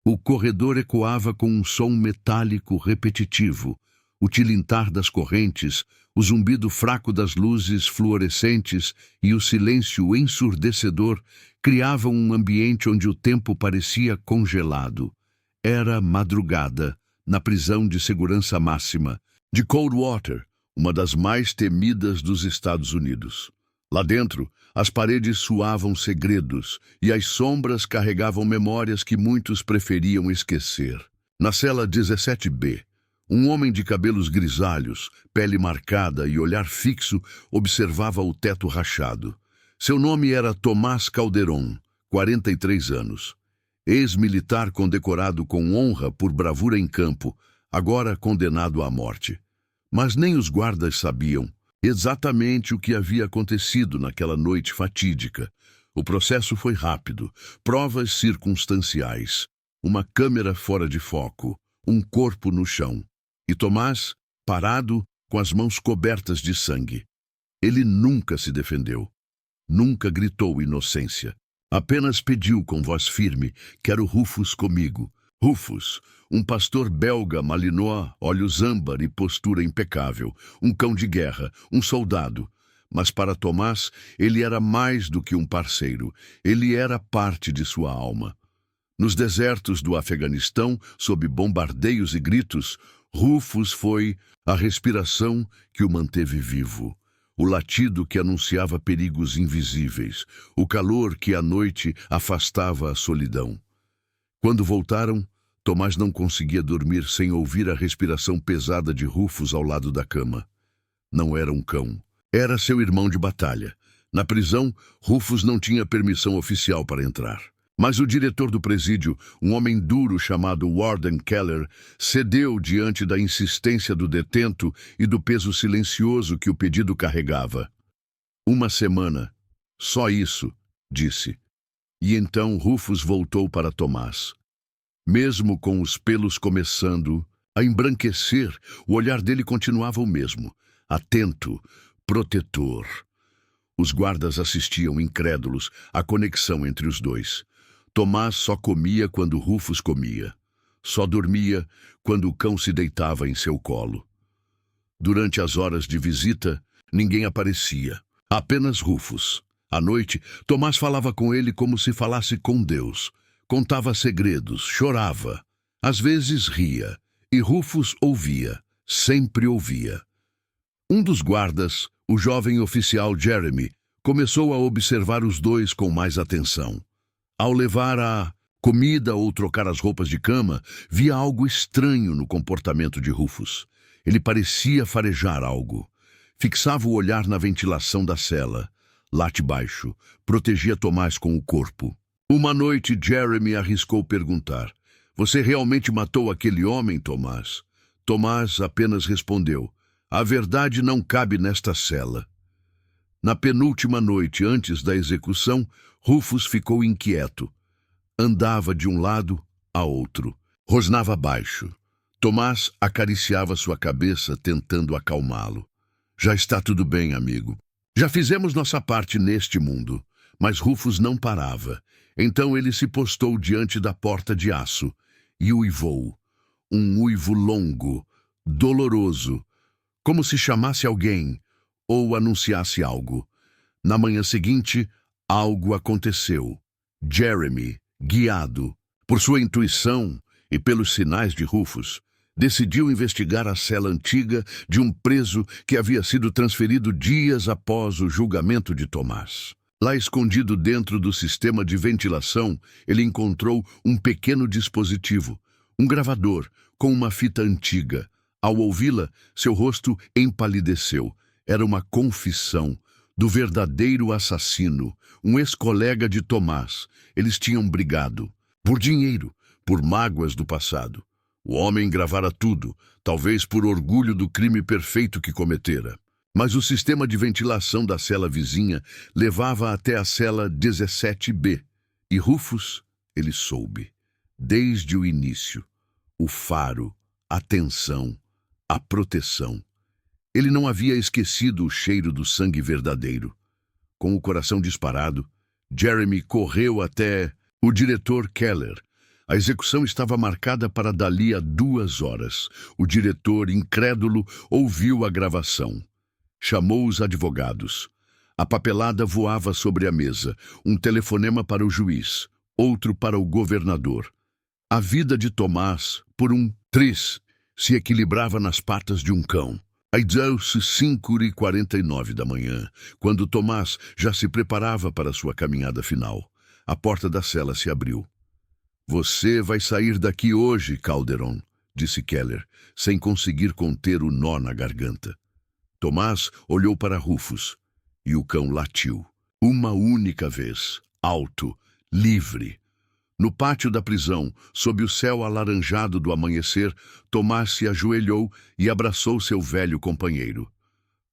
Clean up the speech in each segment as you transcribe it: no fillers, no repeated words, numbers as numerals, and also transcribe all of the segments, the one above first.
O corredor ecoava com um som metálico repetitivo. O tilintar das correntes, o zumbido fraco das luzes fluorescentes e o silêncio ensurdecedor criavam um ambiente onde o tempo parecia congelado. Era madrugada, na prisão de segurança máxima, de Coldwater, uma das mais temidas dos Estados Unidos. Lá dentro, as paredes suavam segredos e as sombras carregavam memórias que muitos preferiam esquecer. Na cela 17B, um homem de cabelos grisalhos, pele marcada e olhar fixo observava o teto rachado. Seu nome era Tomás Calderon, 43 anos. Ex-militar condecorado com honra por bravura em campo, agora condenado à morte. Mas nem os guardas sabiam exatamente o que havia acontecido naquela noite fatídica. O processo foi rápido, provas circunstanciais, uma câmera fora de foco, um corpo no chão. E Tomás, parado, com as mãos cobertas de sangue. Ele nunca se defendeu. Nunca gritou inocência. Apenas pediu com voz firme: "Quero Rufus comigo." Rufus, um pastor belga malinois, olhos âmbar e postura impecável, um cão de guerra, um soldado. Mas para Tomás, ele era mais do que um parceiro. Ele era parte de sua alma. Nos desertos do Afeganistão, sob bombardeios e gritos, Rufus foi a respiração que o manteve vivo, o latido que anunciava perigos invisíveis, o calor que à noite afastava a solidão. Quando voltaram, Tomás não conseguia dormir sem ouvir a respiração pesada de Rufus ao lado da cama. Não era um cão, era seu irmão de batalha. Na prisão, Rufus não tinha permissão oficial para entrar. Mas o diretor do presídio, um homem duro chamado Warden Keller, cedeu diante da insistência do detento e do peso silencioso que o pedido carregava. "Uma semana. Só isso", disse. E então Rufus voltou para Tomás. Mesmo com os pelos começando a embranquecer, o olhar dele continuava o mesmo, atento, protetor. Os guardas assistiam incrédulos à conexão entre os dois. Tomás só comia quando Rufus comia. Só dormia quando o cão se deitava em seu colo. Durante as horas de visita, ninguém aparecia. Apenas Rufus. À noite, Tomás falava com ele como se falasse com Deus. Contava segredos, chorava. Às vezes ria. E Rufus ouvia. Sempre ouvia. Um dos guardas, o jovem oficial Jeremy, começou a observar os dois com mais atenção. Ao levar a comida ou trocar as roupas de cama, via algo estranho no comportamento de Rufus. Ele parecia farejar algo. Fixava o olhar na ventilação da cela. Late baixo, protegia Tomás com o corpo. Uma noite, Jeremy arriscou perguntar: "Você realmente matou aquele homem, Tomás?" Tomás apenas respondeu: "A verdade não cabe nesta cela." Na penúltima noite antes da execução, Rufus ficou inquieto. Andava de um lado a outro. Rosnava baixo. Tomás acariciava sua cabeça, tentando acalmá-lo. "Já está tudo bem, amigo. Já fizemos nossa parte neste mundo." Mas Rufus não parava. Então ele se postou diante da porta de aço e uivou. Um uivo longo, doloroso, como se chamasse alguém ou anunciasse algo. Na manhã seguinte, algo aconteceu. Jeremy, guiado por sua intuição e pelos sinais de Rufus, decidiu investigar a cela antiga de um preso que havia sido transferido dias após o julgamento de Tomás. Lá escondido dentro do sistema de ventilação, ele encontrou um pequeno dispositivo, um gravador com uma fita antiga. Ao ouvi-la, seu rosto empalideceu. Era uma confissão do verdadeiro assassino, um ex-colega de Tomás. Eles tinham brigado. Por dinheiro, por mágoas do passado. O homem gravara tudo, talvez por orgulho do crime perfeito que cometera. Mas o sistema de ventilação da cela vizinha levava até a cela 17B. E Rufus, ele soube, desde o início, o faro, a tensão, a proteção. Ele não havia esquecido o cheiro do sangue verdadeiro. Com o coração disparado, Jeremy correu até o diretor Keller. A execução estava marcada para dali a 2 horas. O diretor, incrédulo, ouviu a gravação. Chamou os advogados. A papelada voava sobre a mesa. Um telefonema para o juiz, outro para o governador. A vida de Tomás, por um triz, se equilibrava nas patas de um cão. Aí deu-se 5h49 da manhã, quando Tomás já se preparava para sua caminhada final. A porta da cela se abriu. "Você vai sair daqui hoje, Calderon", disse Keller, sem conseguir conter o nó na garganta. Tomás olhou para Rufus, e o cão latiu. Uma única vez, alto, livre. No pátio da prisão, sob o céu alaranjado do amanhecer, Tomás se ajoelhou e abraçou seu velho companheiro.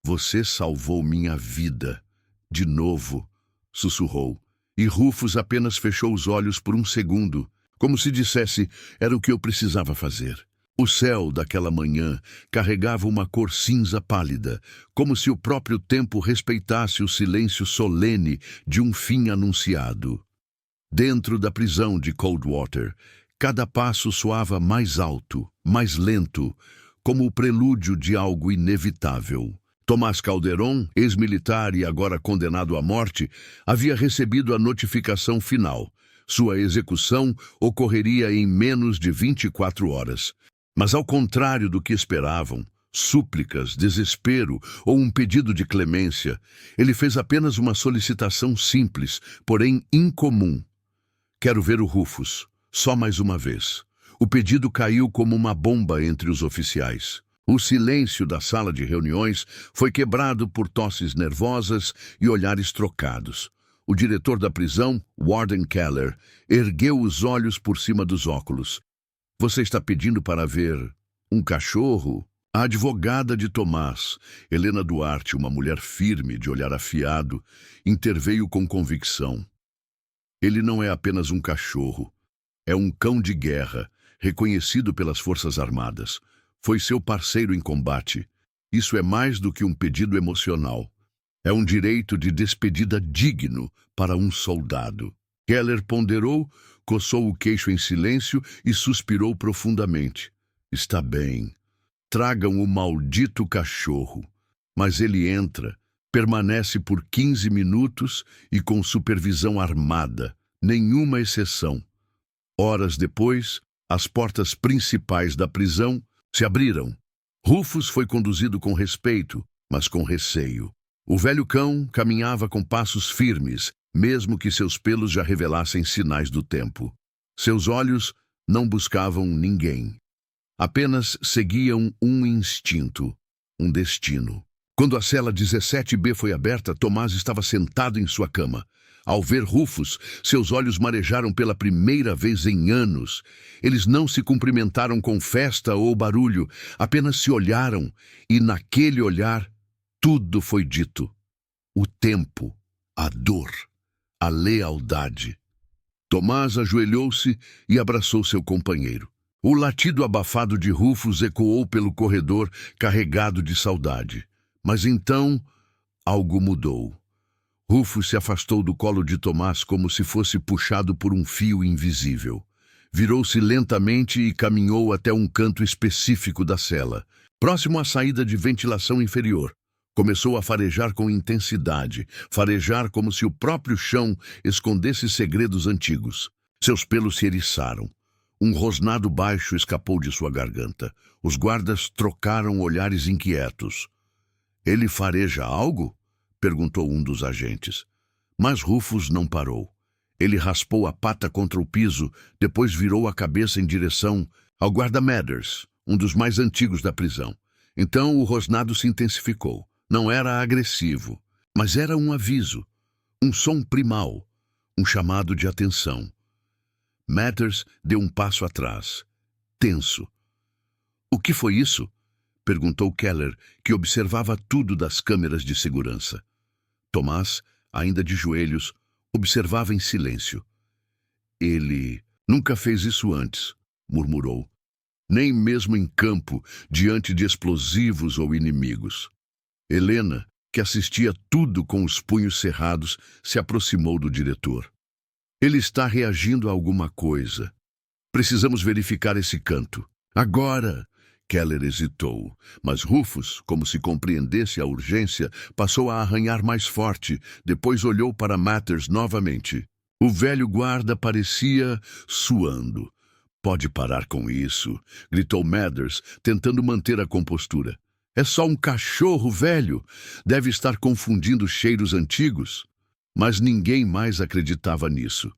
"Você salvou minha vida. De novo", sussurrou. E Rufus apenas fechou os olhos por um segundo, como se dissesse: "Era o que eu precisava fazer". O céu daquela manhã carregava uma cor cinza pálida, como se o próprio tempo respeitasse o silêncio solene de um fim anunciado. Dentro da prisão de Coldwater, cada passo soava mais alto, mais lento, como o prelúdio de algo inevitável. Tomás Calderon, ex-militar e agora condenado à morte, havia recebido a notificação final. Sua execução ocorreria em menos de 24 horas. Mas ao contrário do que esperavam, súplicas, desespero ou um pedido de clemência, ele fez apenas uma solicitação simples, porém incomum. "Quero ver o Rufus, só mais uma vez." O pedido caiu como uma bomba entre os oficiais. O silêncio da sala de reuniões foi quebrado por tosses nervosas e olhares trocados. O diretor da prisão, Warden Keller, ergueu os olhos por cima dos óculos. "Você está pedindo para ver um cachorro?" A advogada de Tomás, Helena Duarte, uma mulher firme, de olhar afiado, interveio com convicção. "Ele não é apenas um cachorro. É um cão de guerra, reconhecido pelas Forças Armadas. Foi seu parceiro em combate. Isso é mais do que um pedido emocional. É um direito de despedida digno para um soldado." Keller ponderou, coçou o queixo em silêncio e suspirou profundamente. "Está bem. Tragam o maldito cachorro." Mas ele entra, permanece por 15 minutos e com supervisão armada, nenhuma exceção. Horas depois, as portas principais da prisão se abriram. Rufus foi conduzido com respeito, mas com receio. O velho cão caminhava com passos firmes, mesmo que seus pelos já revelassem sinais do tempo. Seus olhos não buscavam ninguém. Apenas seguiam um instinto, um destino. Quando a cela 17B foi aberta, Tomás estava sentado em sua cama. Ao ver Rufus, seus olhos marejaram pela primeira vez em anos. Eles não se cumprimentaram com festa ou barulho, apenas se olharam, e naquele olhar, tudo foi dito. O tempo, a dor, a lealdade. Tomás ajoelhou-se e abraçou seu companheiro. O latido abafado de Rufus ecoou pelo corredor, carregado de saudade. Mas então, algo mudou. Rufus se afastou do colo de Tomás como se fosse puxado por um fio invisível. Virou-se lentamente e caminhou até um canto específico da cela, próximo à saída de ventilação inferior. Começou a farejar com intensidade, farejar como se o próprio chão escondesse segredos antigos. Seus pelos se eriçaram. Um rosnado baixo escapou de sua garganta. Os guardas trocaram olhares inquietos. "Ele fareja algo?" perguntou um dos agentes. Mas Rufus não parou. Ele raspou a pata contra o piso, depois virou a cabeça em direção ao guarda Mathers, um dos mais antigos da prisão. Então o rosnado se intensificou. Não era agressivo, mas era um aviso, um som primal, um chamado de atenção. Mathers deu um passo atrás, tenso. "O que foi isso?" perguntou Keller, que observava tudo das câmeras de segurança. Tomás, ainda de joelhos, observava em silêncio. "Ele nunca fez isso antes", murmurou. "Nem mesmo em campo, diante de explosivos ou inimigos." Helena, que assistia tudo com os punhos cerrados, se aproximou do diretor. "Ele está reagindo a alguma coisa. Precisamos verificar esse canto. Agora! Keller hesitou, mas Rufus, como se compreendesse a urgência, passou a arranhar mais forte, depois olhou para Mathers novamente. O velho guarda parecia suando. Pode parar com isso, gritou Mathers, tentando manter a compostura. É só um cachorro velho. Deve estar confundindo cheiros antigos. Mas ninguém mais acreditava nisso.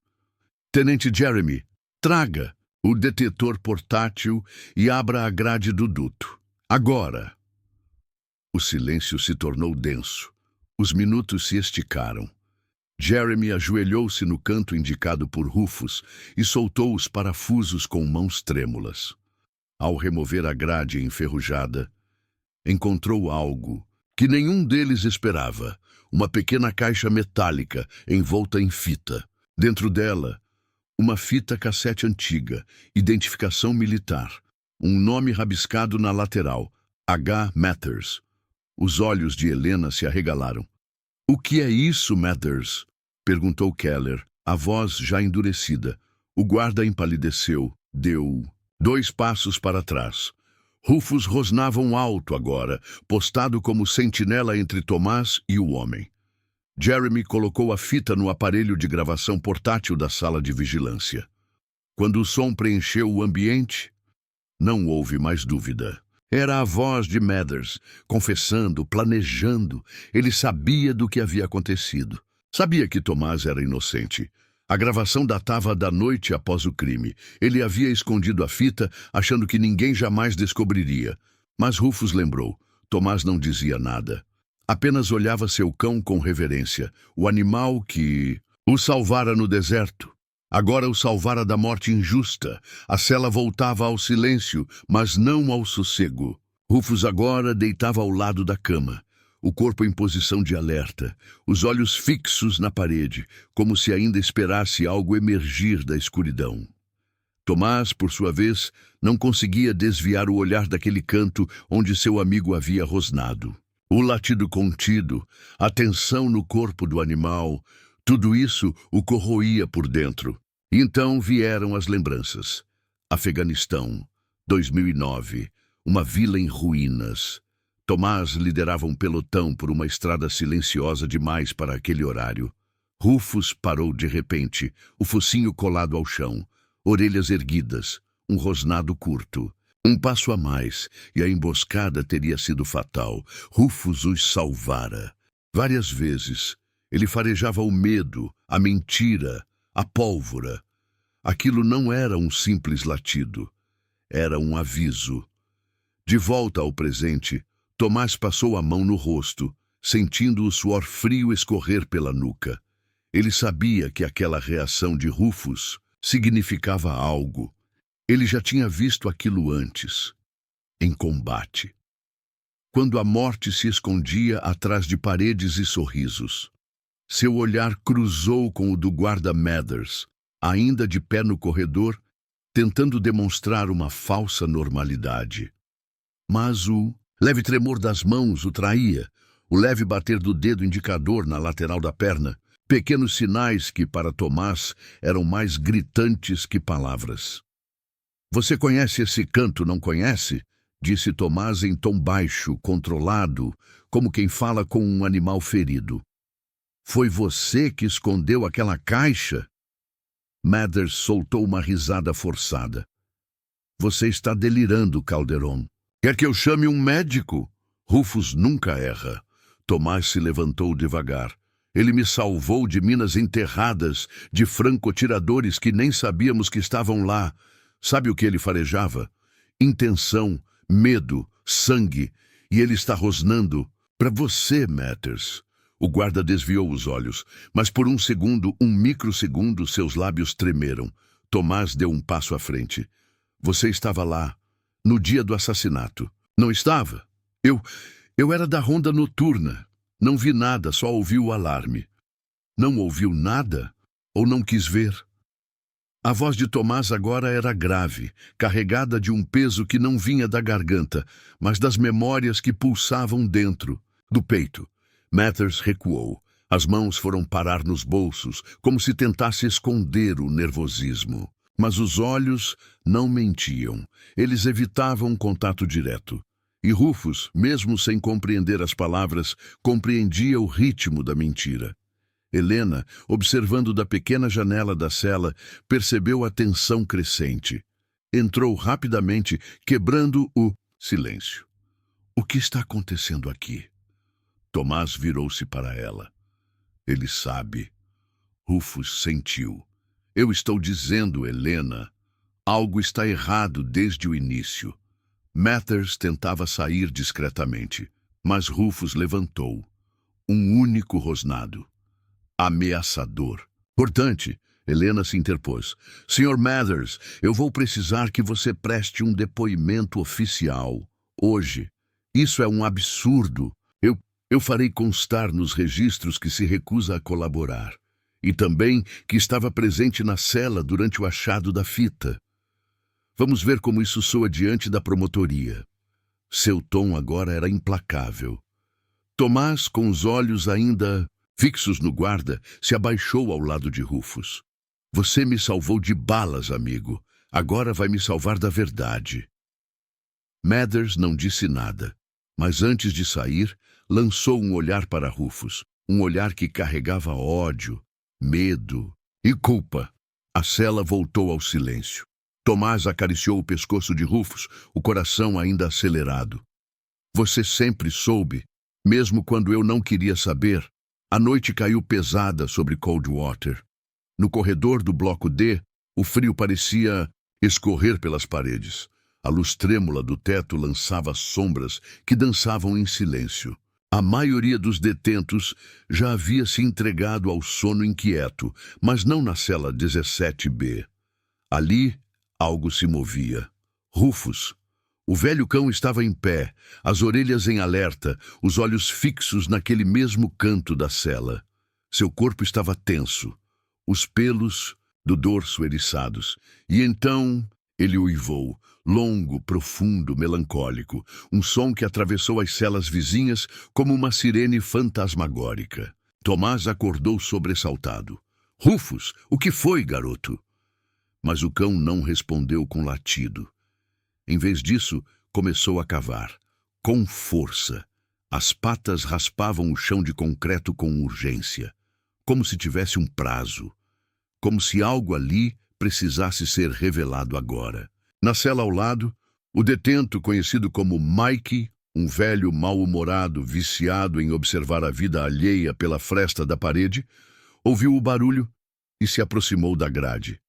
Tenente Jeremy, traga o detetor portátil e abra a grade do duto. Agora! O silêncio se tornou denso. Os minutos se esticaram. Jeremy ajoelhou-se no canto indicado por Rufus e soltou os parafusos com mãos trêmulas. Ao remover a grade enferrujada, encontrou algo que nenhum deles esperava. Uma pequena caixa metálica envolta em fita. Dentro dela, uma fita cassete antiga, identificação militar, um nome rabiscado na lateral, H. Mathers. Os olhos de Helena se arregalaram. O que é isso, Mathers? Perguntou Keller, a voz já endurecida. O guarda empalideceu, deu 2 passos para trás. Rufus rosnava alto agora, postado como sentinela entre Tomás e o homem. Jeremy colocou a fita no aparelho de gravação portátil da sala de vigilância. Quando o som preencheu o ambiente, não houve mais dúvida. Era a voz de Mathers, confessando, planejando. Ele sabia do que havia acontecido. Sabia que Tomás era inocente. A gravação datava da noite após o crime. Ele havia escondido a fita, achando que ninguém jamais descobriria. Mas Rufus lembrou. Tomás não dizia nada. Apenas olhava seu cão com reverência, o animal que o salvara no deserto. Agora o salvara da morte injusta. A cela voltava ao silêncio, mas não ao sossego. Rufus agora deitava ao lado da cama, o corpo em posição de alerta, os olhos fixos na parede, como se ainda esperasse algo emergir da escuridão. Tomás, por sua vez, não conseguia desviar o olhar daquele canto onde seu amigo havia rosnado. O latido contido, a tensão no corpo do animal, tudo isso o corroía por dentro. Então vieram as lembranças. Afeganistão, 2009, uma vila em ruínas. Tomás liderava um pelotão por uma estrada silenciosa demais para aquele horário. Rufus parou de repente, o focinho colado ao chão, orelhas erguidas, um rosnado curto. Um passo a mais, e a emboscada teria sido fatal. Rufus os salvara. Várias vezes, ele farejava o medo, a mentira, a pólvora. Aquilo não era um simples latido. Era um aviso. De volta ao presente, Tomás passou a mão no rosto, sentindo o suor frio escorrer pela nuca. Ele sabia que aquela reação de Rufus significava algo. Ele já tinha visto aquilo antes, em combate. Quando a morte se escondia atrás de paredes e sorrisos. Seu olhar cruzou com o do guarda Mathers, ainda de pé no corredor, tentando demonstrar uma falsa normalidade. Mas o leve tremor das mãos o traía, o leve bater do dedo indicador na lateral da perna, pequenos sinais que, para Tomás, eram mais gritantes que palavras. Você conhece esse canto, não conhece? Disse Tomás em tom baixo, controlado, como quem fala com um animal ferido. Foi você que escondeu aquela caixa? Mathers soltou uma risada forçada. Você está delirando, Calderon. Quer que eu chame um médico? Rufus nunca erra. Tomás se levantou devagar. Ele me salvou de minas enterradas, de francotiradores que nem sabíamos que estavam lá. Sabe o que ele farejava? Intenção, medo, sangue. E ele está rosnando para você, Mathers. O guarda desviou os olhos, mas por um segundo, um microsegundo, seus lábios tremeram. Tomás deu um passo à frente. Você estava lá, no dia do assassinato. Não estava? Eu era da ronda noturna. Não vi nada, só ouvi o alarme. Não ouviu nada? Ou não quis ver? A voz de Tomás agora era grave, carregada de um peso que não vinha da garganta, mas das memórias que pulsavam dentro, do peito. Mathers recuou. As mãos foram parar nos bolsos, como se tentasse esconder o nervosismo. Mas os olhos não mentiam. Eles evitavam contato direto. E Rufus, mesmo sem compreender as palavras, compreendia o ritmo da mentira. Helena, observando da pequena janela da cela, percebeu a tensão crescente. Entrou rapidamente, quebrando o silêncio. O que está acontecendo aqui? Tomás virou-se para ela. Ele sabe. Rufus sentiu. Eu estou dizendo, Helena, algo está errado desde o início. Mathers tentava sair discretamente, mas Rufus levantou. Um único rosnado. Ameaçador. Importante, Helena se interpôs. Sr. Mathers, eu vou precisar que você preste um depoimento oficial. Hoje. Isso é um absurdo. Eu farei constar nos registros que se recusa a colaborar. E também que estava presente na cela durante o achado da fita. Vamos ver como isso soa diante da promotoria. Seu tom agora era implacável. Tomás, com os olhos ainda fixos no guarda, se abaixou ao lado de Rufus. Você me salvou de balas, amigo. Agora vai me salvar da verdade. Mathers não disse nada, mas antes de sair, lançou um olhar para Rufus, um olhar que carregava ódio, medo e culpa. A cela voltou ao silêncio. Tomás acariciou o pescoço de Rufus, o coração ainda acelerado. Você sempre soube, mesmo quando eu não queria saber. A noite caiu pesada sobre Coldwater. No corredor do bloco D, o frio parecia escorrer pelas paredes. A luz trêmula do teto lançava sombras que dançavam em silêncio. A maioria dos detentos já havia se entregado ao sono inquieto, mas não na cela 17B. Ali, algo se movia. Rufus. O velho cão estava em pé, as orelhas em alerta, os olhos fixos naquele mesmo canto da cela. Seu corpo estava tenso, os pelos do dorso eriçados. E então ele uivou, longo, profundo, melancólico, um som que atravessou as celas vizinhas como uma sirene fantasmagórica. Tomás acordou sobressaltado. Rufus, o que foi, garoto? Mas o cão não respondeu com latido. Em vez disso, começou a cavar, com força. As patas raspavam o chão de concreto com urgência, como se tivesse um prazo, como se algo ali precisasse ser revelado agora. Na cela ao lado, o detento, conhecido como Mike, um velho mal-humorado viciado em observar a vida alheia pela fresta da parede, ouviu o barulho e se aproximou da grade.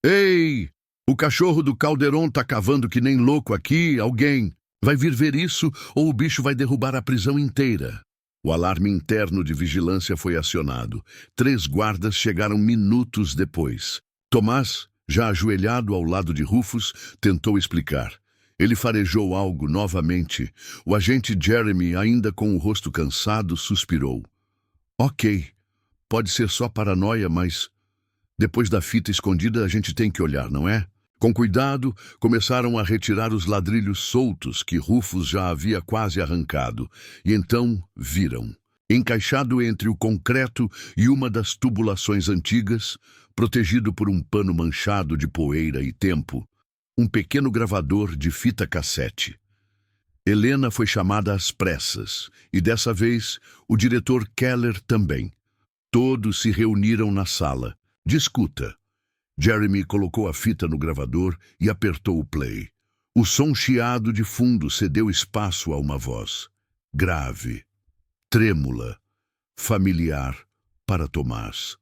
Ei! O cachorro do Calderon tá cavando que nem louco aqui, alguém vai vir ver isso ou o bicho vai derrubar a prisão inteira. O alarme interno de vigilância foi acionado. 3 guardas chegaram minutos depois. Tomás, já ajoelhado ao lado de Rufus, tentou explicar. Ele farejou algo novamente. O agente Jeremy, ainda com o rosto cansado, suspirou. Ok, pode ser só paranoia, mas depois da fita escondida a gente tem que olhar, não é? Com cuidado, começaram a retirar os ladrilhos soltos que Rufus já havia quase arrancado, e então viram, encaixado entre o concreto e uma das tubulações antigas, protegido por um pano manchado de poeira e tempo, um pequeno gravador de fita cassete. Helena foi chamada às pressas, e dessa vez o diretor Keller também. Todos se reuniram na sala. Discuta. Jeremy colocou a fita no gravador e apertou o play. O som chiado de fundo cedeu espaço a uma voz. Grave, trêmula, familiar para Tomás.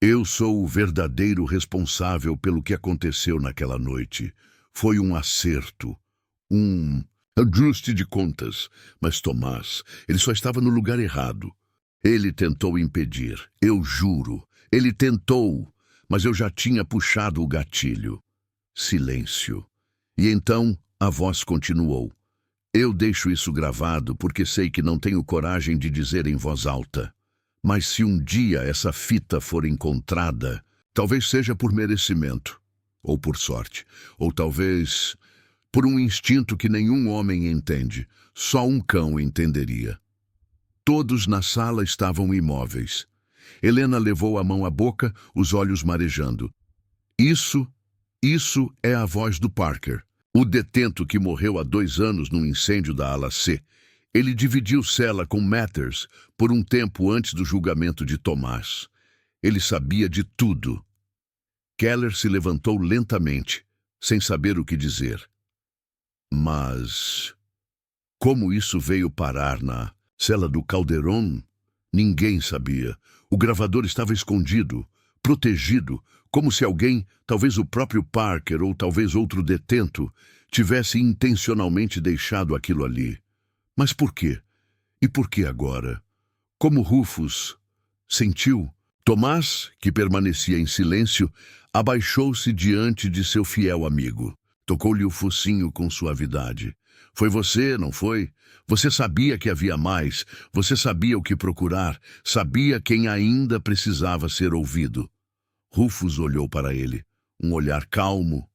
Eu sou o verdadeiro responsável pelo que aconteceu naquela noite. Foi um acerto, um ajuste de contas. Mas Tomás, ele só estava no lugar errado. Ele tentou impedir, eu juro. Ele tentou. Mas eu já tinha puxado o gatilho. Silêncio. E então a voz continuou. Eu deixo isso gravado porque sei que não tenho coragem de dizer em voz alta. Mas se um dia essa fita for encontrada, talvez seja por merecimento, ou por sorte, ou talvez por um instinto que nenhum homem entende, só um cão entenderia. Todos na sala estavam imóveis. Helena levou a mão à boca, os olhos marejando. Isso Isso é a voz do Parker, o detento que morreu há 2 anos num incêndio da ala C. Ele dividiu cela com Mathers por um tempo antes do julgamento de Tomás. Ele sabia de tudo. Keller se levantou lentamente, sem saber o que dizer. Mas como isso veio parar na cela do Calderon? Ninguém sabia. O gravador estava escondido, protegido, como se alguém, talvez o próprio Parker ou talvez outro detento, tivesse intencionalmente deixado aquilo ali. Mas por quê? E por que agora? Como Rufus sentiu? Tomás, que permanecia em silêncio, abaixou-se diante de seu fiel amigo. Tocou-lhe o focinho com suavidade. Foi você, não foi? Você sabia que havia mais. Você sabia o que procurar. Sabia quem ainda precisava ser ouvido. Rufus olhou para ele. Um olhar calmo,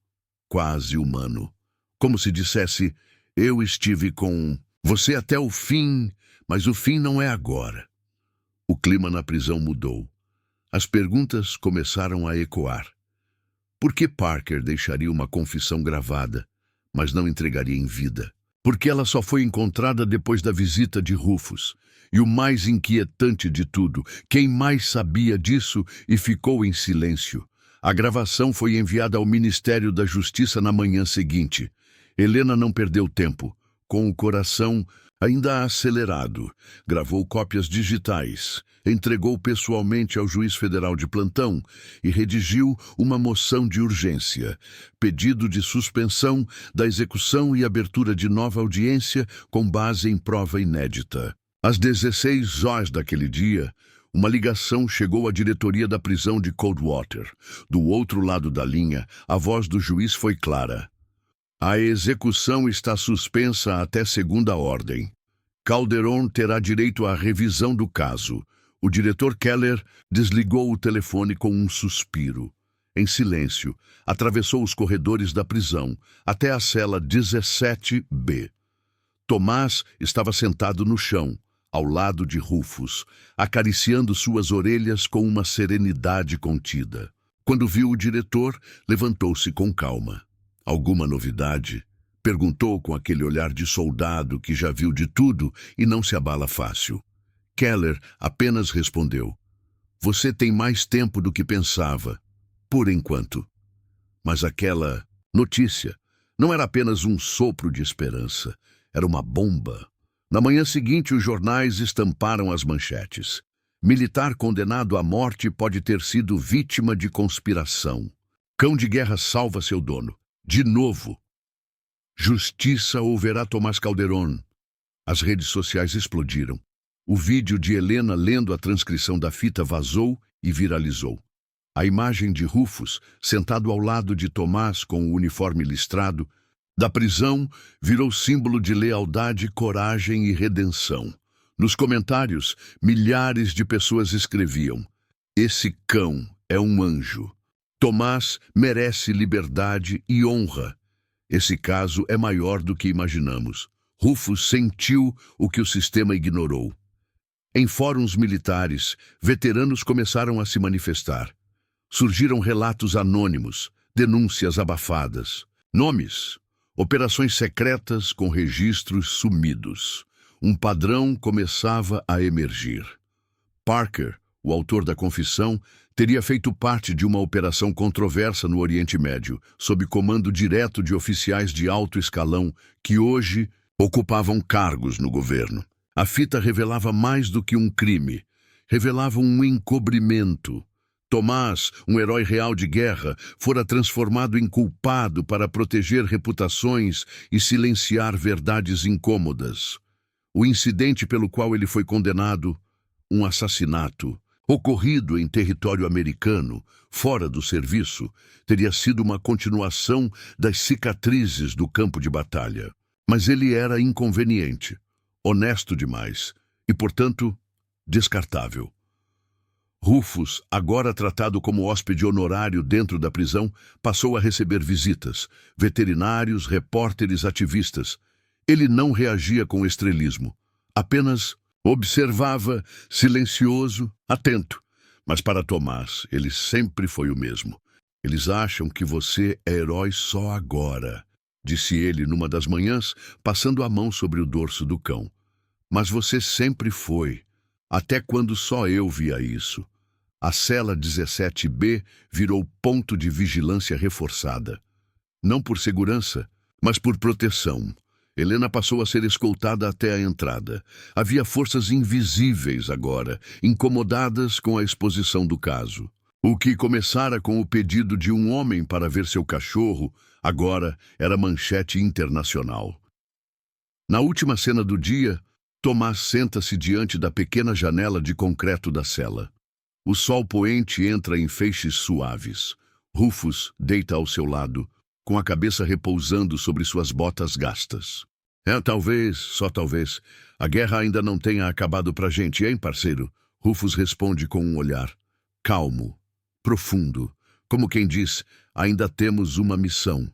quase humano. Como se dissesse, eu estive com você até o fim, mas o fim não é agora. O clima na prisão mudou. As perguntas começaram a ecoar. Por que Parker deixaria uma confissão gravada, mas não entregaria em vida? Porque ela só foi encontrada depois da visita de Rufus. E o mais inquietante de tudo, quem mais sabia disso e ficou em silêncio? A gravação foi enviada ao Ministério da Justiça na manhã seguinte. Helena não perdeu tempo. Com o coração ainda acelerado, gravou cópias digitais, entregou pessoalmente ao juiz federal de plantão e redigiu uma moção de urgência, pedido de suspensão da execução e abertura de nova audiência com base em prova inédita. Às 16 horas daquele dia, uma ligação chegou à diretoria da prisão de Coldwater. Do outro lado da linha, a voz do juiz foi clara. A execução está suspensa até segunda ordem. Calderon terá direito à revisão do caso. O diretor Keller desligou o telefone com um suspiro. Em silêncio, atravessou os corredores da prisão, até a cela 17B. Tomás estava sentado no chão, ao lado de Rufus, acariciando suas orelhas com uma serenidade contida. Quando viu o diretor, levantou-se com calma. Alguma novidade? Perguntou com aquele olhar de soldado que já viu de tudo e não se abala fácil. Keller apenas respondeu. Você tem mais tempo do que pensava, por enquanto. Mas aquela notícia não era apenas um sopro de esperança, era uma bomba. Na manhã seguinte, os jornais estamparam as manchetes. Militar condenado à morte pode ter sido vítima de conspiração. Cão de guerra salva seu dono. De novo. Justiça ouverá Tomás Calderon. As redes sociais explodiram. O vídeo de Helena lendo a transcrição da fita vazou e viralizou. A imagem de Rufus, sentado ao lado de Tomás com o uniforme listrado, da prisão, virou símbolo de lealdade, coragem e redenção. Nos comentários, milhares de pessoas escreviam: esse cão é um anjo. Tomás merece liberdade e honra. Esse caso é maior do que imaginamos. Rufus sentiu o que o sistema ignorou. Em fóruns militares, veteranos começaram a se manifestar. Surgiram relatos anônimos, denúncias abafadas, nomes, operações secretas com registros sumidos. Um padrão começava a emergir. Parker, o autor da confissão, teria feito parte de uma operação controversa no Oriente Médio, sob comando direto de oficiais de alto escalão que hoje ocupavam cargos no governo. A fita revelava mais do que um crime, revelava um encobrimento. Tomás, um herói real de guerra, fora transformado em culpado para proteger reputações e silenciar verdades incômodas. O incidente pelo qual ele foi condenado, um assassinato, ocorrido em território americano, fora do serviço, teria sido uma continuação das cicatrizes do campo de batalha. Mas ele era inconveniente, honesto demais e, portanto, descartável. Rufus, agora tratado como hóspede honorário dentro da prisão, passou a receber visitas, veterinários, repórteres, ativistas. Ele não reagia com estrelismo, apenas observava, silencioso, atento. Mas para Tomás, ele sempre foi o mesmo. Eles acham que você é herói só agora, disse ele numa das manhãs, passando a mão sobre o dorso do cão. Mas você sempre foi, até quando só eu via isso. A cela 17B virou ponto de vigilância reforçada. Não por segurança, mas por proteção. Helena passou a ser escoltada até a entrada. Havia forças invisíveis agora, incomodadas com a exposição do caso. O que começara com o pedido de um homem para ver seu cachorro, agora era manchete internacional. Na última cena do dia, Tomás senta-se diante da pequena janela de concreto da cela. O sol poente entra em feixes suaves. Rufus deita ao seu lado, com a cabeça repousando sobre suas botas gastas. Talvez, só talvez, a guerra ainda não tenha acabado pra gente, hein, parceiro? Rufus responde com um olhar calmo, profundo, como quem diz, ainda temos uma missão.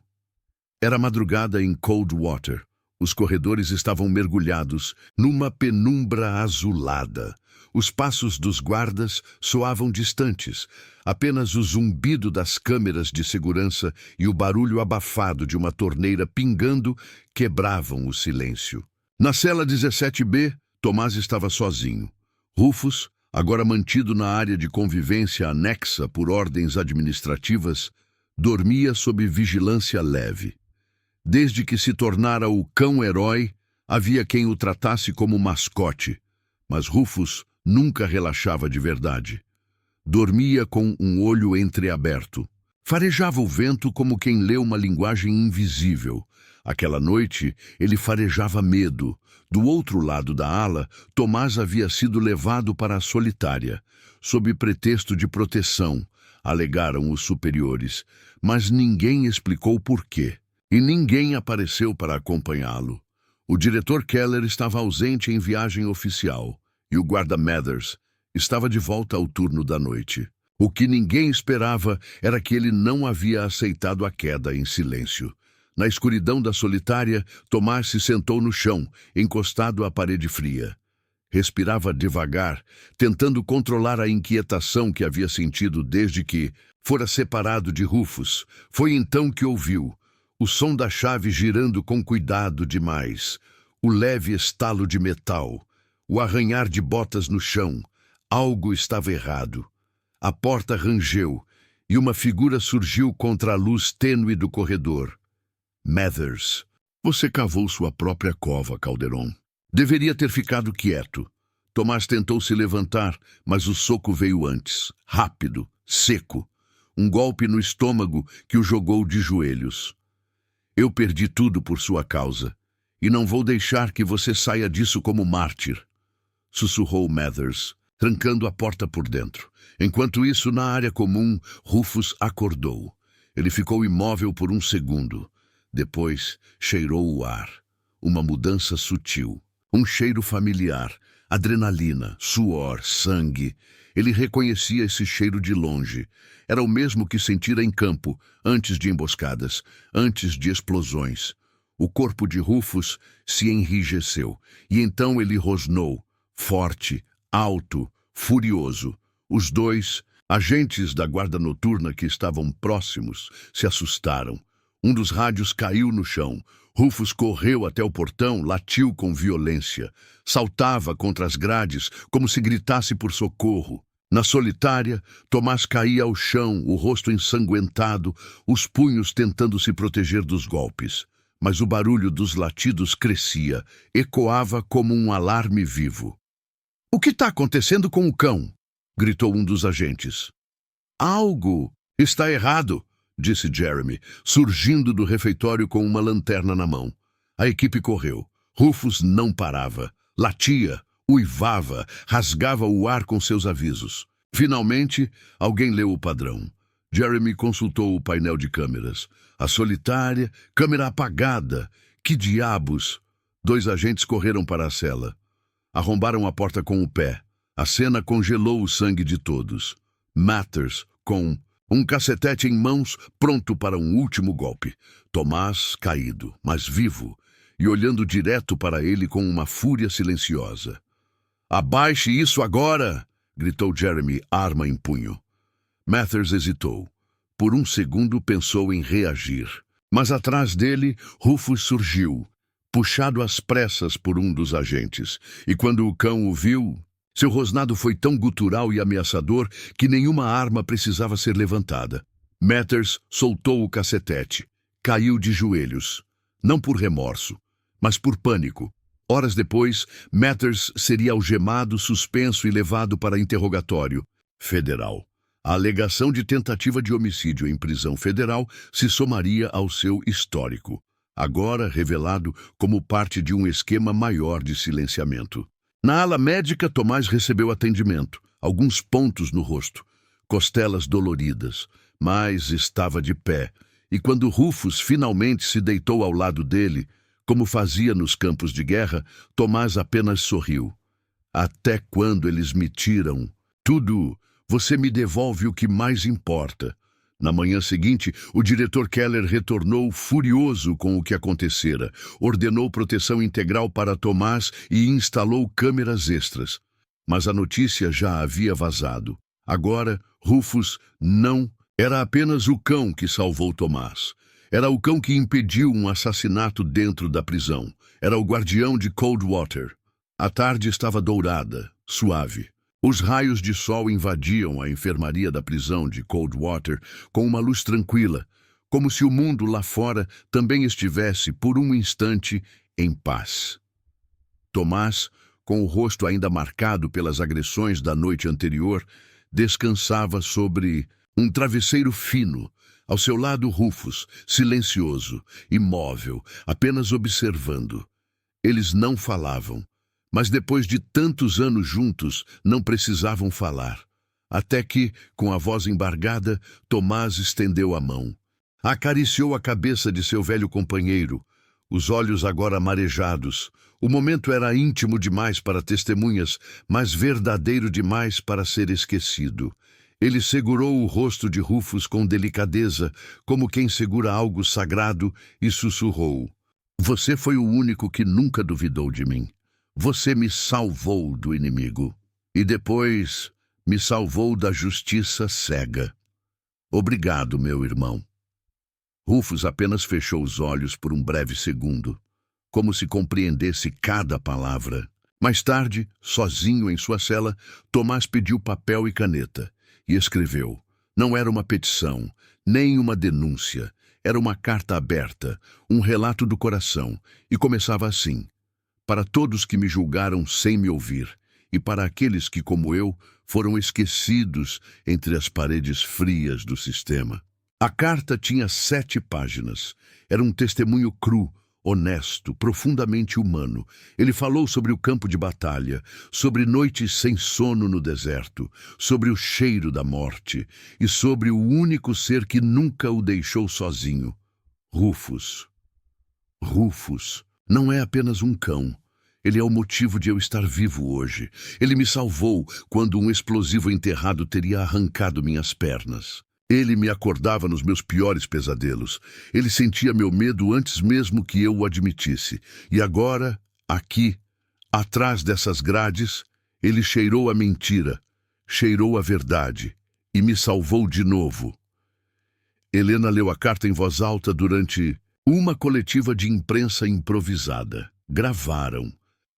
Era madrugada em Coldwater. Os corredores estavam mergulhados numa penumbra azulada. Os passos dos guardas soavam distantes. Apenas o zumbido das câmeras de segurança e o barulho abafado de uma torneira pingando quebravam o silêncio. Na cela 17B, Tomás estava sozinho. Rufus, agora mantido na área de convivência anexa por ordens administrativas, dormia sob vigilância leve. Desde que se tornara o cão-herói, havia quem o tratasse como mascote, mas Rufus nunca relaxava de verdade. Dormia com um olho entreaberto. Farejava o vento como quem lê uma linguagem invisível. Aquela noite, ele farejava medo. Do outro lado da ala, Tomás havia sido levado para a solitária, sob pretexto de proteção, alegaram os superiores, mas ninguém explicou por quê. E ninguém apareceu para acompanhá-lo. O diretor Keller estava ausente em viagem oficial, e o guarda Mathers estava de volta ao turno da noite. O que ninguém esperava era que ele não havia aceitado a queda em silêncio. Na escuridão da solitária, Tomás se sentou no chão, encostado à parede fria. Respirava devagar, tentando controlar a inquietação que havia sentido desde que fora separado de Rufus. Foi então que ouviu o som da chave girando com cuidado demais, o leve estalo de metal, o arranhar de botas no chão. Algo estava errado. A porta rangeu e uma figura surgiu contra a luz tênue do corredor. Mathers. Você cavou sua própria cova, Calderon. Deveria ter ficado quieto. Tomás tentou se levantar, mas o soco veio antes. Rápido, seco. Um golpe no estômago que o jogou de joelhos. Eu perdi tudo por sua causa, e não vou deixar que você saia disso como mártir, sussurrou Mathers, trancando a porta por dentro. Enquanto isso, na área comum, Rufus acordou. Ele ficou imóvel por um segundo. Depois, cheirou o ar. Uma mudança sutil. Um cheiro familiar. Adrenalina, suor, sangue. Ele reconhecia esse cheiro de longe. Era o mesmo que sentira em campo, antes de emboscadas, antes de explosões. O corpo de Rufus se enrijeceu, e então ele rosnou, forte, alto, furioso. Os dois, agentes da guarda noturna que estavam próximos, se assustaram. Um dos rádios caiu no chão. Rufus correu até o portão, latiu com violência. Saltava contra as grades, como se gritasse por socorro. Na solitária, Tomás caía ao chão, o rosto ensanguentado, os punhos tentando se proteger dos golpes. Mas o barulho dos latidos crescia, ecoava como um alarme vivo. — O que está acontecendo com o cão? Gritou um dos agentes. — Algo está errado, disse Jeremy, surgindo do refeitório com uma lanterna na mão. A equipe correu. Rufus não parava. Latia, uivava, rasgava o ar com seus avisos. Finalmente, alguém leu o padrão. Jeremy consultou o painel de câmeras. A solitária, câmera apagada. Que diabos! 2 agentes correram para a cela. Arrombaram a porta com o pé. A cena congelou o sangue de todos. Mathers, com um cacetete em mãos, pronto para um último golpe. Tomás, caído, mas vivo, e olhando direto para ele com uma fúria silenciosa. — Abaixe isso agora! Gritou Jeremy, arma em punho. Mathers hesitou. Por um segundo pensou em reagir. Mas atrás dele, Rufus surgiu, puxado às pressas por um dos agentes. E quando o cão o viu, seu rosnado foi tão gutural e ameaçador que nenhuma arma precisava ser levantada. Matters soltou o cacetete. Caiu de joelhos. Não por remorso, mas por pânico. Horas depois, Matters seria algemado, suspenso e levado para interrogatório federal. A alegação de tentativa de homicídio em prisão federal se somaria ao seu histórico, agora revelado como parte de um esquema maior de silenciamento. Na ala médica, Tomás recebeu atendimento, alguns pontos no rosto, costelas doloridas, mas estava de pé. E quando Rufus finalmente se deitou ao lado dele, como fazia nos campos de guerra, Tomás apenas sorriu. Até quando eles me tiram tudo, você me devolve o que mais importa. Na manhã seguinte, o diretor Keller retornou furioso com o que acontecera, ordenou proteção integral para Tomás e instalou câmeras extras. Mas a notícia já havia vazado. Agora, Rufus não era apenas o cão que salvou Tomás. Era o cão que impediu um assassinato dentro da prisão. Era o guardião de Coldwater. A tarde estava dourada, suave. Os raios de sol invadiam a enfermaria da prisão de Coldwater com uma luz tranquila, como se o mundo lá fora também estivesse, por um instante, em paz. Tomás, com o rosto ainda marcado pelas agressões da noite anterior, descansava sobre um travesseiro fino. Ao seu lado, Rufus, silencioso, imóvel, apenas observando. Eles não falavam, mas depois de tantos anos juntos, não precisavam falar. Até que, com a voz embargada, Tomás estendeu a mão. Acariciou a cabeça de seu velho companheiro, os olhos agora marejados. O momento era íntimo demais para testemunhas, mas verdadeiro demais para ser esquecido. Ele segurou o rosto de Rufus com delicadeza, como quem segura algo sagrado, e sussurrou: "Você foi o único que nunca duvidou de mim. Você me salvou do inimigo. E depois me salvou da justiça cega. Obrigado, meu irmão." Rufus apenas fechou os olhos por um breve segundo, como se compreendesse cada palavra. Mais tarde, sozinho em sua cela, Tomás pediu papel e caneta. E escreveu. Não era uma petição, nem uma denúncia. Era uma carta aberta, um relato do coração. E começava assim: "Para todos que me julgaram sem me ouvir, e para aqueles que, como eu, foram esquecidos entre as paredes frias do sistema." A carta tinha 7 páginas. Era um testemunho cru, honesto, profundamente humano. Ele falou sobre o campo de batalha, sobre noites sem sono no deserto, sobre o cheiro da morte e sobre o único ser que nunca o deixou sozinho: Rufus. Rufus não é apenas um cão. Ele é o motivo de eu estar vivo hoje. Ele me salvou quando um explosivo enterrado teria arrancado minhas pernas. Ele me acordava nos meus piores pesadelos. Ele sentia meu medo antes mesmo que eu o admitisse. E agora, aqui, atrás dessas grades, ele cheirou a mentira, cheirou a verdade e me salvou de novo. Helena leu a carta em voz alta durante uma coletiva de imprensa improvisada. Gravaram,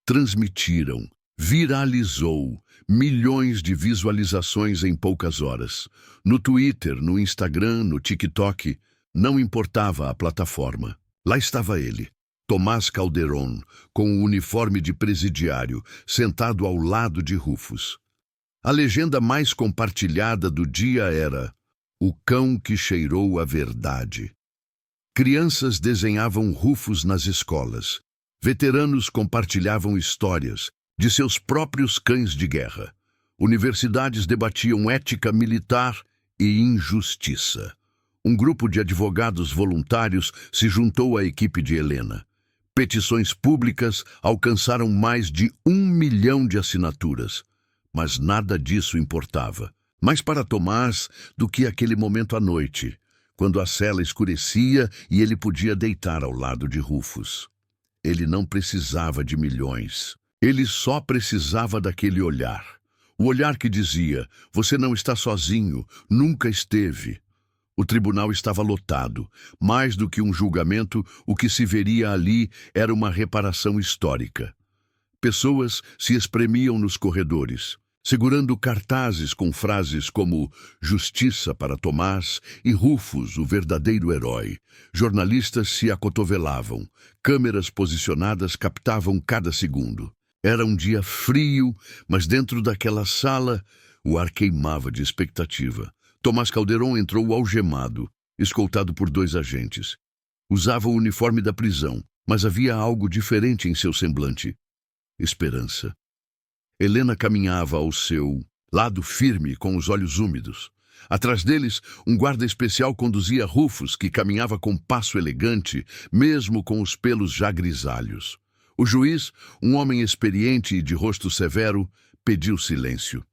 transmitiram, viralizou. Milhões de visualizações em poucas horas. No Twitter, no Instagram, no TikTok, não importava a plataforma. Lá estava ele, Tomás Calderon, com o uniforme de presidiário, sentado ao lado de Rufus. A legenda mais compartilhada do dia era: "O cão que cheirou a verdade." Crianças desenhavam Rufus nas escolas. Veteranos compartilhavam histórias de seus próprios cães de guerra. Universidades debatiam ética militar e injustiça. Um grupo de advogados voluntários se juntou à equipe de Helena. Petições públicas alcançaram mais de 1 milhão de assinaturas. Mas nada disso importava. Mais para Tomás do que aquele momento à noite, quando a cela escurecia e ele podia deitar ao lado de Rufus. Ele não precisava de milhões. Ele só precisava daquele olhar. O olhar que dizia: "Você não está sozinho, nunca esteve." O tribunal estava lotado. Mais do que um julgamento, o que se veria ali era uma reparação histórica. Pessoas se espremiam nos corredores, segurando cartazes com frases como "Justiça para Tomás" e "Rufus, o verdadeiro herói". Jornalistas se acotovelavam. Câmeras posicionadas captavam cada segundo. Era um dia frio, mas dentro daquela sala, o ar queimava de expectativa. Tomás Calderon entrou algemado, escoltado por 2 agentes. Usava o uniforme da prisão, mas havia algo diferente em seu semblante. Esperança. Helena caminhava ao seu lado firme, com os olhos úmidos. Atrás deles, um guarda especial conduzia Rufus, que caminhava com passo elegante, mesmo com os pelos já grisalhos. O juiz, um homem experiente e de rosto severo, pediu silêncio.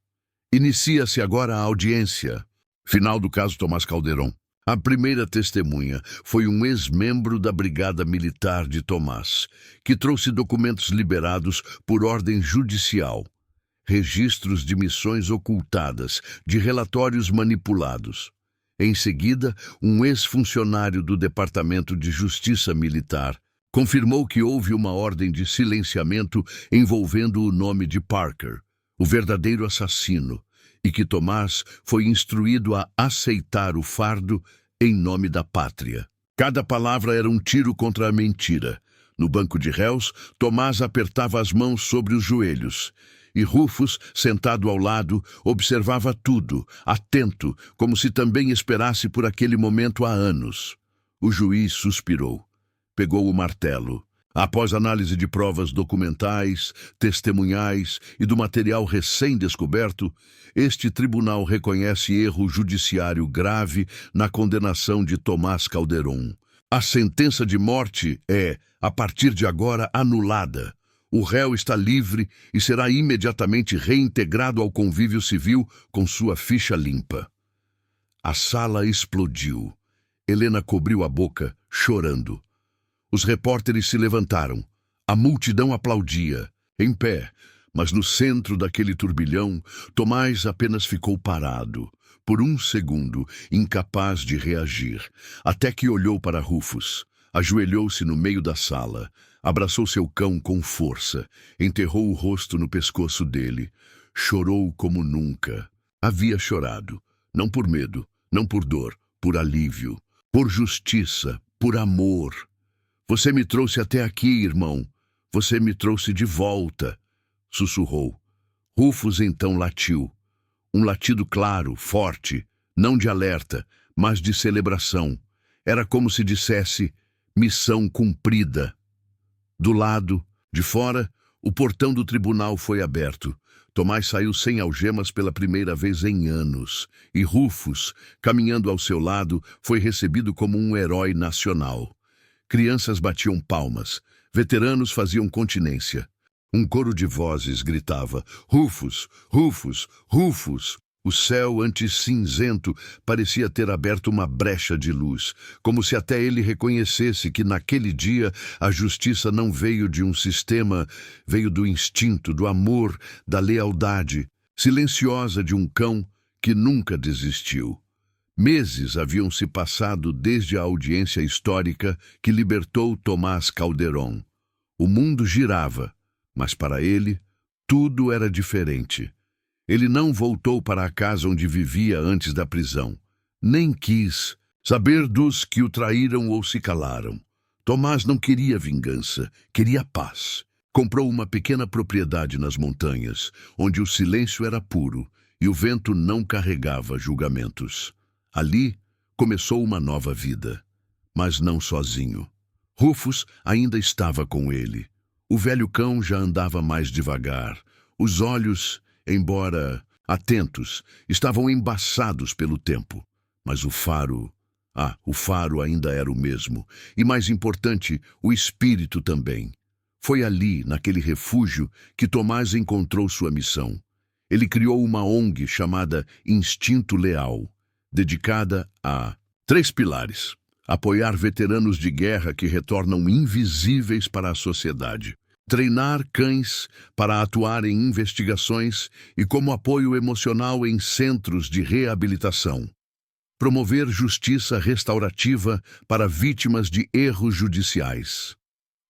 Inicia-se agora a audiência. Final do caso Tomás Calderon. A primeira testemunha foi um ex-membro da Brigada Militar de Tomás, que trouxe documentos liberados por ordem judicial. Registros de missões ocultadas, de relatórios manipulados. Em seguida, um ex-funcionário do Departamento de Justiça Militar confirmou que houve uma ordem de silenciamento envolvendo o nome de Parker, o verdadeiro assassino, e que Tomás foi instruído a aceitar o fardo em nome da pátria. Cada palavra era um tiro contra a mentira. No banco de réus, Tomás apertava as mãos sobre os joelhos, e Rufus, sentado ao lado, observava tudo, atento, como se também esperasse por aquele momento há anos. O juiz suspirou. Pegou o martelo. Após análise de provas documentais, testemunhais e do material recém-descoberto, este tribunal reconhece erro judiciário grave na condenação de Tomás Calderon. A sentença de morte é, a partir de agora, anulada. O réu está livre e será imediatamente reintegrado ao convívio civil com sua ficha limpa. A sala explodiu. Helena cobriu a boca, chorando. Os repórteres se levantaram. A multidão aplaudia, em pé, mas no centro daquele turbilhão, Tomás apenas ficou parado, por um segundo, incapaz de reagir, até que olhou para Rufus. Ajoelhou-se no meio da sala, abraçou seu cão com força, enterrou o rosto no pescoço dele, chorou como nunca. Havia chorado, não por medo, não por dor, por alívio, por justiça, por amor. Você me trouxe até aqui, irmão. Você me trouxe de volta, sussurrou. Rufus então latiu. Um latido claro, forte, não de alerta, mas de celebração. Era como se dissesse, missão cumprida. Do lado, de fora, o portão do tribunal foi aberto. Tomás saiu sem algemas pela primeira vez em anos, e Rufus, caminhando ao seu lado, foi recebido como um herói nacional. Crianças batiam palmas, veteranos faziam continência. Um coro de vozes gritava, Rufus, Rufus, Rufus. O céu antes-cinzento parecia ter aberto uma brecha de luz, como se até ele reconhecesse que naquele dia a justiça não veio de um sistema, veio do instinto, do amor, da lealdade, silenciosa de um cão que nunca desistiu. Meses haviam se passado desde a audiência histórica que libertou Tomás Calderon. O mundo girava, mas para ele tudo era diferente. Ele não voltou para a casa onde vivia antes da prisão. Nem quis saber dos que o traíram ou se calaram. Tomás não queria vingança, queria paz. Comprou uma pequena propriedade nas montanhas, onde o silêncio era puro e o vento não carregava julgamentos. Ali começou uma nova vida, mas não sozinho. Rufus ainda estava com ele. O velho cão já andava mais devagar. Os olhos, embora atentos, estavam embaçados pelo tempo. Mas o faro ainda era o mesmo. E mais importante, o espírito também. Foi ali, naquele refúgio, que Tomás encontrou sua missão. Ele criou uma ONG chamada Instinto Leal, dedicada a 3 pilares: apoiar veteranos de guerra que retornam invisíveis para a sociedade, treinar cães para atuar em investigações e como apoio emocional em centros de reabilitação. promover justiça restaurativa para vítimas de erros judiciais.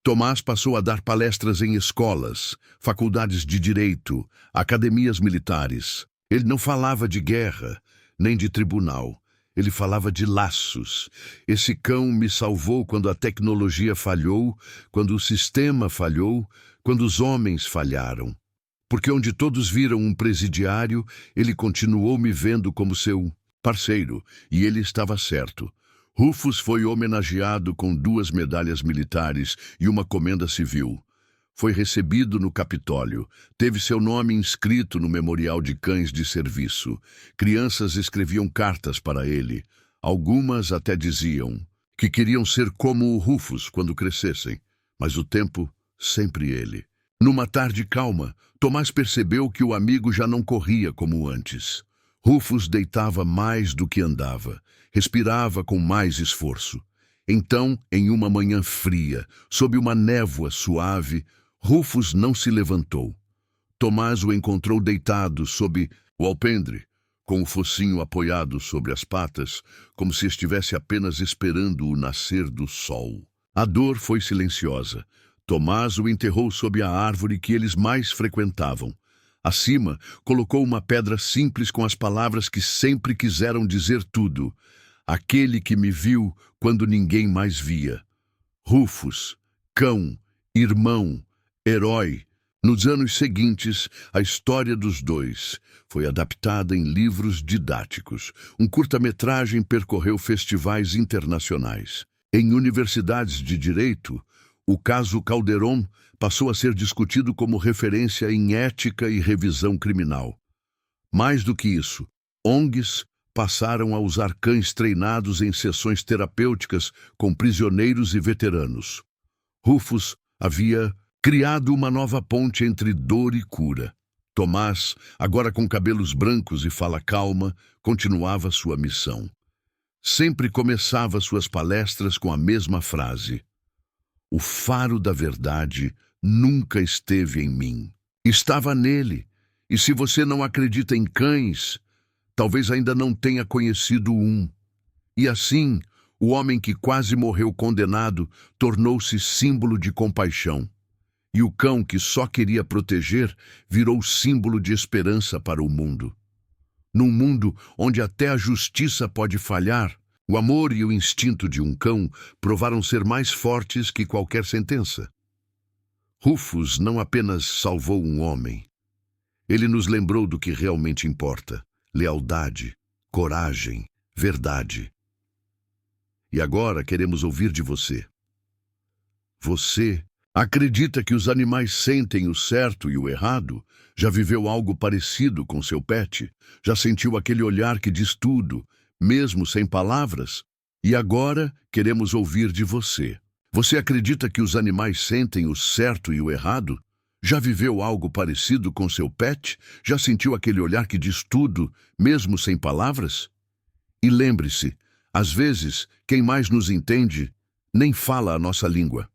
Tomás passou a dar palestras em escolas, faculdades de direito, academias militares. Ele não falava de guerra, nem de tribunal. Ele falava de laços. Esse cão me salvou quando a tecnologia falhou, quando o sistema falhou, quando os homens falharam. Porque onde todos viram um presidiário, ele continuou me vendo como seu parceiro, e ele estava certo. Rufus foi homenageado com 2 medalhas militares e uma comenda civil. Foi recebido no Capitólio. Teve seu nome inscrito no Memorial de Cães de Serviço. Crianças escreviam cartas para ele. Algumas até diziam que queriam ser como o Rufus quando crescessem. Mas o tempo, sempre ele. Numa tarde calma, Tomás percebeu que o amigo já não corria como antes. Rufus deitava mais do que andava. Respirava com mais esforço. Então, em uma manhã fria, sob uma névoa suave, Rufus não se levantou. Tomás o encontrou deitado sob o alpendre, com o focinho apoiado sobre as patas, como se estivesse apenas esperando o nascer do sol. A dor foi silenciosa. Tomás o enterrou sob a árvore que eles mais frequentavam. Acima, colocou uma pedra simples com as palavras que sempre quiseram dizer tudo. Aquele que me viu quando ninguém mais via. Rufus, cão, irmão, herói. Nos anos seguintes, a história dos dois foi adaptada em livros didáticos. Um curta-metragem percorreu festivais internacionais. Em universidades de direito, o caso Calderon passou a ser discutido como referência em ética e revisão criminal. Mais do que isso, ONGs passaram a usar cães treinados em sessões terapêuticas com prisioneiros e veteranos. Rufus havia criado uma nova ponte entre dor e cura. Tomás, agora com cabelos brancos e fala calma, continuava sua missão. Sempre começava suas palestras com a mesma frase: "O faro da verdade nunca esteve em mim. Estava nele, e se você não acredita em cães, talvez ainda não tenha conhecido um." E assim, o homem que quase morreu condenado tornou-se símbolo de compaixão. E o cão que só queria proteger virou símbolo de esperança para o mundo. Num mundo onde até a justiça pode falhar, o amor e o instinto de um cão provaram ser mais fortes que qualquer sentença. Rufus não apenas salvou um homem. Ele nos lembrou do que realmente importa: lealdade, coragem, verdade. E agora queremos ouvir de você. Você acredita que os animais sentem o certo e o errado? Já viveu algo parecido com seu pet? Já sentiu aquele olhar que diz tudo, mesmo sem palavras? E agora queremos ouvir de você. Você acredita que os animais sentem o certo e o errado? Já viveu algo parecido com seu pet? Já sentiu aquele olhar que diz tudo, mesmo sem palavras? E lembre-se, às vezes, quem mais nos entende nem fala a nossa língua.